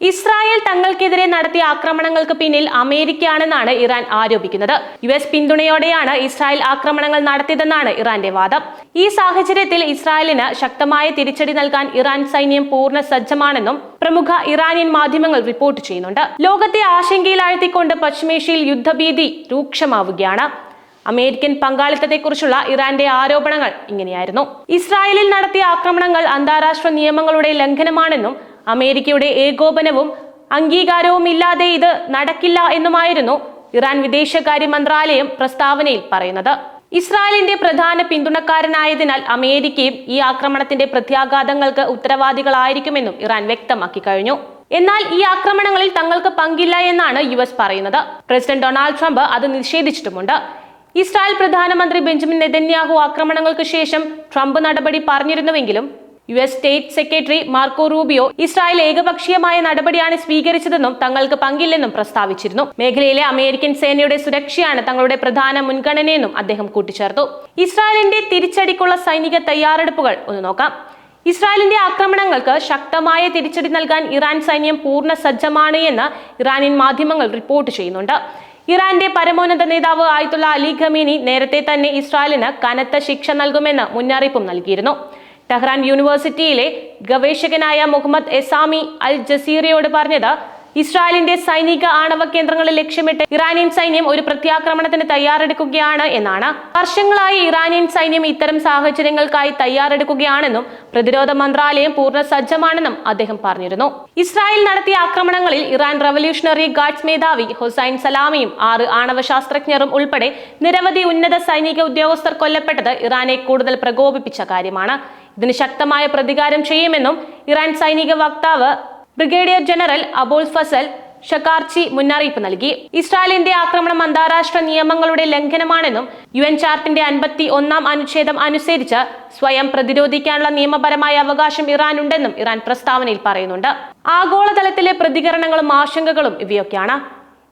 Israel തങ്ങൾക്കെതിരെ നടത്തിയ ആക്രമണങ്ങൾക്ക് പിന്നിൽ അമേരിക്കയാണെന്നാണ് ഇറാൻ ആരോപിക്കുന്നത്. US പിന്തുണയോടെയാണ് ഇസ്രായേൽ ആക്രമണങ്ങൾ നടത്തിയതെന്നാണ് ഇറാന്റെ വാദം. ഈ സാഹചര്യത്തിൽ ഇസ്രായേലിന് ശക്തമായ തിരിച്ചടി നൽകാൻ ഇറാൻ സൈന്യം പൂർണ്ണ സജ്ജമാണെന്നും പ്രമുഖ ഇറാനിയൻ മാധ്യമങ്ങൾ റിപ്പോർട്ട് ചെയ്യുന്നുണ്ട്. ലോകത്തെ ആശങ്കയിലാഴ്ത്തിക്കൊണ്ട് പശ്ചിമേഷ്യയിൽ യുദ്ധഭീതി രൂക്ഷമാവുകയാണ്. അമേരിക്കൻ പങ്കാളിത്തത്തെക്കുറിച്ചുള്ള ഇറാന്റെ ആരോപണങ്ങൾ ഇങ്ങനെയായിരുന്നു. ഇസ്രായേലിൽ നടത്തിയ ആക്രമണങ്ങൾ അന്താരാഷ്ട്ര നിയമങ്ങളുടെ ലംഘനമാണെന്നും അമേരിക്കയുടെ ഏകോപനവും അംഗീകാരവും ഇല്ലാതെ ഇത് നടക്കില്ല എന്നുമായിരുന്നു ഇറാൻ വിദേശകാര്യ മന്ത്രാലയം പ്രസ്താവനയിൽ പറയുന്നത്. ഇസ്രായേലിന്റെ പ്രധാന പിന്തുണക്കാരനായതിനാൽ അമേരിക്കയും ഈ ആക്രമണത്തിന്റെ പ്രത്യാഘാതങ്ങൾക്ക് ഉത്തരവാദികളായിരിക്കുമെന്നും ഇറാൻ വ്യക്തമാക്കി കഴിഞ്ഞു. എന്നാൽ ഈ ആക്രമണങ്ങളിൽ തങ്ങൾക്ക് പങ്കില്ല എന്നാണ് US പറയുന്നത്. പ്രസിഡന്റ് ഡൊണാൾഡ് ട്രംപ് അത് നിഷേധിച്ചിട്ടുമുണ്ട്. ഇസ്രായേൽ പ്രധാനമന്ത്രി ബെഞ്ചമിൻ നെതന്യാഹു ആക്രമണങ്ങൾക്ക് ശേഷം ട്രംപ് നടപടി പറഞ്ഞിരുന്നുവെങ്കിലും US state secretary Marco Rubio Israel ഏകപക്ഷീയമായ നടപടിയാണ് സ്വീകരിച്ചതെന്നും തങ്ങൾക്ക് പങ്കില്ലെന്നും പ്രസ്താവിച്ചിരുന്നു. മേഖലയിലെ അമേരിക്കൻ സേനയുടെ സുരക്ഷയാണ് തങ്ങളുടെ പ്രധാന മുൻഗണനയെന്നും അദ്ദേഹം കൂട്ടിച്ചേർത്തു. ഇസ്രായേലിന്റെ തിരിച്ചടിക്കുള്ള സൈനിക തയ്യാറെടുപ്പുകൾ ഒന്ന് നോക്കാം. ഇസ്രായേലിന്റെ ആക്രമണങ്ങൾക്ക് ശക്തമായ തിരിച്ചടി നൽകാൻ ഇറാൻ സൈന്യം പൂർണ്ണ സജ്ജമാണ് എന്ന് ഇറാനിയൻ മാധ്യമങ്ങൾ റിപ്പോർട്ട് ചെയ്യുന്നുണ്ട്. ഇറാന്റെ പരമോന്നത നേതാവ് ആയത്തുള്ള അലി ഖമീനി നേരത്തെ തന്നെ ഇസ്രായേലിന് കനത്ത ശിക്ഷ നൽകുമെന്ന് മുന്നറിയിപ്പും നൽകിയിരുന്നു. ടെഹ്റാൻ യൂണിവേഴ്സിറ്റിയിലെ ഗവേഷകനായ മുഹമ്മദ് എസാമി അൽ ജസീറയോട് പറഞ്ഞത് ഇസ്രായേലിന്റെ സൈനിക ആണവ കേന്ദ്രങ്ങളെ ലക്ഷ്യമിട്ട് ഇറാനിയൻ സൈന്യം ഒരു പ്രത്യാക്രമണത്തിന് തയ്യാറെടുക്കുകയാണ് എന്നാണ്. വർഷങ്ങളായി ഇറാനിയൻ സൈന്യം ഇത്തരം സാഹചര്യങ്ങൾക്കായി തയ്യാറെടുക്കുകയാണെന്നും പ്രതിരോധ മന്ത്രാലയം പൂർണ്ണ സജ്ജമാണെന്നും അദ്ദേഹം പറഞ്ഞിരുന്നു. ഇസ്രായേൽ നടത്തിയ ആക്രമണങ്ങളിൽ ഇറാൻ റവല്യൂഷണറി ഗാർഡ്സ് മേധാവി ഹുസൈൻ സലാമിയും 6 ആണവ ശാസ്ത്രജ്ഞരും ഉൾപ്പെടെ നിരവധി ഉന്നത സൈനിക ഉദ്യോഗസ്ഥർ കൊല്ലപ്പെട്ടത് ഇറാനെ കൂടുതൽ പ്രകോപിപ്പിച്ച കാര്യമാണ്. ഇതിന് ശക്തമായ പ്രതികാരം ചെയ്യുമെന്നും ഇറാൻ സൈനിക വക്താവ് ബ്രിഗേഡിയർ ജനറൽ അബോൾ ഫസൽ ഷക്കാർച്ചി മുന്നറിയിപ്പ് നൽകി. ഇസ്രായേലിന്റെ ആക്രമണം അന്താരാഷ്ട്ര നിയമങ്ങളുടെ ലംഘനമാണെന്നും UN ചാർട്ടിന്റെ 51-ാം അനുച്ഛേദം അനുസരിച്ച് സ്വയം പ്രതിരോധിക്കാനുള്ള നിയമപരമായ അവകാശം ഇറാനുണ്ടെന്നും ഇറാൻ പ്രസ്താവനയിൽ പറയുന്നുണ്ട്. ആഗോളതലത്തിലെ പ്രതികരണങ്ങളും ആശങ്കകളും ഇവയൊക്കെയാണ്.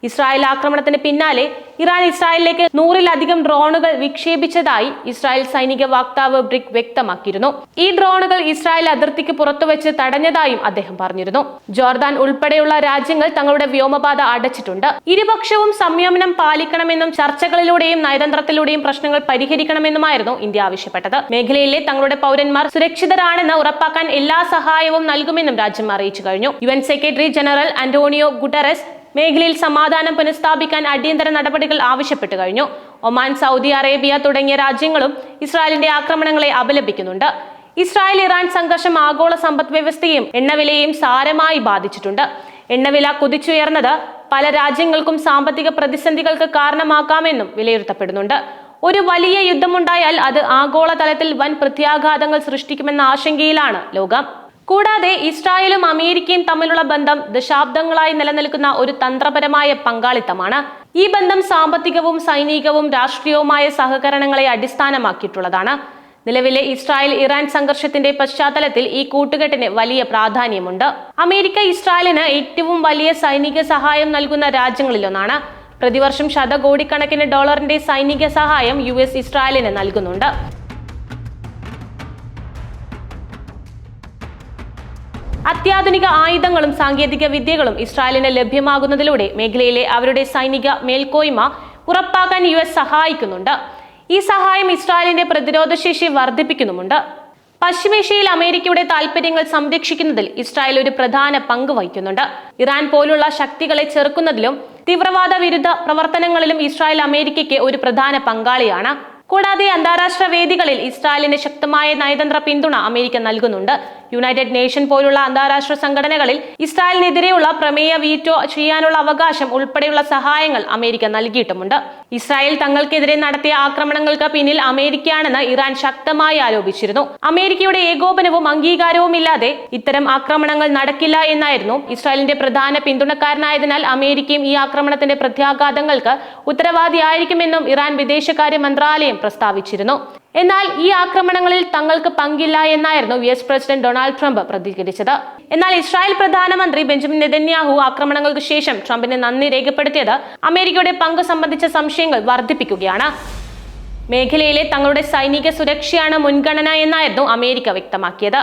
ഇസ്രായേൽ ആക്രമണത്തിന് പിന്നാലെ ഇറാൻ ഇസ്രായേലിലേക്ക് 100-ലധികം ഡ്രോണുകൾ വിക്ഷേപിച്ചതായി ഇസ്രായേൽ സൈനിക വക്താവ് ബ്രിക് വ്യക്തമാക്കിയിരുന്നു. ഈ ഡ്രോണുകൾ ഇസ്രായേൽ അതിർത്തിക്ക് പുറത്തുവച്ച് തടഞ്ഞതായും അദ്ദേഹം പറഞ്ഞിരുന്നു. ജോർദാൻ ഉൾപ്പെടെയുള്ള രാജ്യങ്ങൾ തങ്ങളുടെ വ്യോമപാത അടച്ചിട്ടുണ്ട്. ഇരുപക്ഷവും സംയമനം പാലിക്കണമെന്നും ചർച്ചകളിലൂടെയും നയതന്ത്രത്തിലൂടെയും പ്രശ്നങ്ങൾ പരിഹരിക്കണമെന്നുമായിരുന്നു ഇന്ത്യ ആവശ്യപ്പെട്ടത്. മേഖലയിലെ തങ്ങളുടെ പൗരന്മാർ സുരക്ഷിതരാണെന്ന് ഉറപ്പാക്കാൻ എല്ലാ സഹായവും നൽകുമെന്നും രാജ്യം അറിയിച്ചു കഴിഞ്ഞു. UN secretary general Antonio Guterres മേഖലയിൽ സമാധാനം പുനഃസ്ഥാപിക്കാൻ അടിയന്തര നടപടികൾ ആവശ്യപ്പെട്ടു കഴിഞ്ഞു. ഒമാൻ, സൗദി അറേബ്യ തുടങ്ങിയ രാജ്യങ്ങളും ഇസ്രായേലിന്റെ ആക്രമണങ്ങളെ അപലപിക്കുന്നുണ്ട്. ഇസ്രായേൽ ഇറാൻ സംഘർഷം ആഗോള സമ്പദ് വ്യവസ്ഥയെയും എണ്ണവിലയെയും സാരമായി ബാധിച്ചിട്ടുണ്ട്. എണ്ണവില കുതിച്ചുയർന്നത് പല രാജ്യങ്ങൾക്കും സാമ്പത്തിക പ്രതിസന്ധികൾക്ക് കാരണമാക്കാമെന്നും വിലയിരുത്തപ്പെടുന്നുണ്ട്. ഒരു വലിയ യുദ്ധമുണ്ടായാൽ അത് ആഗോളതലത്തിൽ വൻ പ്രത്യാഘാതങ്ങൾ സൃഷ്ടിക്കുമെന്ന ആശങ്കയിലാണ് ലോകം. കൂടാതെ ഇസ്രായേലും അമേരിക്കയും തമ്മിലുള്ള ബന്ധം ദശാബ്ദങ്ങളായി നിലനിൽക്കുന്ന ഒരു തന്ത്രപരമായ പങ്കാളിത്തമാണ്. ഈ ബന്ധം സാമ്പത്തികവും സൈനികവും രാഷ്ട്രീയവുമായ സഹകരണങ്ങളെ അടിസ്ഥാനമാക്കിയിട്ടുള്ളതാണ്. നിലവിലെ ഇസ്രായേൽ ഇറാൻ സംഘർഷത്തിന്റെ പശ്ചാത്തലത്തിൽ ഈ കൂട്ടുകെട്ടിന് വലിയ പ്രാധാന്യമുണ്ട്. അമേരിക്ക ഇസ്രായേലിന് ഏറ്റവും വലിയ സൈനിക സഹായം നൽകുന്ന രാജ്യങ്ങളിലൊന്നാണ്. പ്രതിവർഷം ശതകോടിക്കണക്കിന് ഡോളറിന്റെ സൈനിക സഹായം US ഇസ്രായേലിന് നൽകുന്നുണ്ട്. അത്യാധുനിക ആയുധങ്ങളും സാങ്കേതിക വിദ്യകളും ഇസ്രായേലിന് ലഭ്യമാകുന്നതിലൂടെ മേഖലയിലെ അവരുടെ സൈനിക മേൽക്കോയ്മ ഉറപ്പാക്കാൻ US സഹായിക്കുന്നുണ്ട്. ഈ സഹായം ഇസ്രായേലിന്റെ പ്രതിരോധശേഷി വർദ്ധിപ്പിക്കുന്നുമുണ്ട്. പശ്ചിമേഷ്യയിൽ അമേരിക്കയുടെ താൽപര്യങ്ങൾ സംരക്ഷിക്കുന്നതിൽ ഇസ്രായേൽ ഒരു പ്രധാന പങ്ക് വഹിക്കുന്നുണ്ട്. ഇറാൻ പോലുള്ള ശക്തികളെ ചെറുക്കുന്നതിലും തീവ്രവാദ വിരുദ്ധ പ്രവർത്തനങ്ങളിലും ഇസ്രായേൽ അമേരിക്കയ്ക്ക് ഒരു പ്രധാന പങ്കാളിയാണ്. കൂടാതെ അന്താരാഷ്ട്ര വേദികളിൽ ഇസ്രായേലിന് ശക്തമായ നയതന്ത്ര പിന്തുണ അമേരിക്ക നൽകുന്നുണ്ട്. യുണൈറ്റഡ് നേഷൻ പോലുള്ള അന്താരാഷ്ട്ര സംഘടനകളിൽ ഇസ്രായേലിനെതിരെയുള്ള പ്രമേയ വീറ്റോ ചെയ്യാനുള്ള അവകാശം ഉൾപ്പെടെയുള്ള സഹായങ്ങൾ അമേരിക്ക നൽകിയിട്ടുമുണ്ട്. ഇസ്രായേൽ തങ്ങൾക്കെതിരെ നടത്തിയ ആക്രമണങ്ങൾക്ക് പിന്നിൽ അമേരിക്കയാണെന്ന് ഇറാൻ ശക്തമായി ആരോപിച്ചിരുന്നു. അമേരിക്കയുടെ ഏകോപനവും അംഗീകാരവും ഇല്ലാതെ ഇത്തരം ആക്രമണങ്ങൾ നടക്കില്ല എന്നായിരുന്നു. ഇസ്രായേലിന്റെ പ്രധാന പിന്തുണക്കാരനായതിനാൽ അമേരിക്കയും ഈ ആക്രമണത്തിന്റെ പ്രത്യാഘാതങ്ങൾക്ക് ഉത്തരവാദിയായിരിക്കുമെന്നും ഇറാൻ വിദേശകാര്യ മന്ത്രാലയം പ്രസ്താവിച്ചിരുന്നു. എന്നാൽ ഈ ആക്രമണങ്ങളിൽ തങ്ങൾക്ക് പങ്കില്ല എന്നായിരുന്നു US പ്രസിഡന്റ് ഡൊണാൾഡ് ട്രംപ് പ്രതികരിച്ചത്. എന്നാൽ ഇസ്രായേൽ പ്രധാനമന്ത്രി ബെഞ്ചമിൻ നെതന്യാഹു ആക്രമണങ്ങൾക്ക് ശേഷം ട്രംപിന് നന്ദി രേഖപ്പെടുത്തിയത് അമേരിക്കയുടെ പങ്ക് സംബന്ധിച്ച സംശയങ്ങൾ വർദ്ധിപ്പിക്കുകയാണ്. മേഖലയിലെ തങ്ങളുടെ സൈനിക സുരക്ഷയാണ് മുൻഗണന എന്നായിരുന്നു അമേരിക്ക വ്യക്തമാക്കിയത്.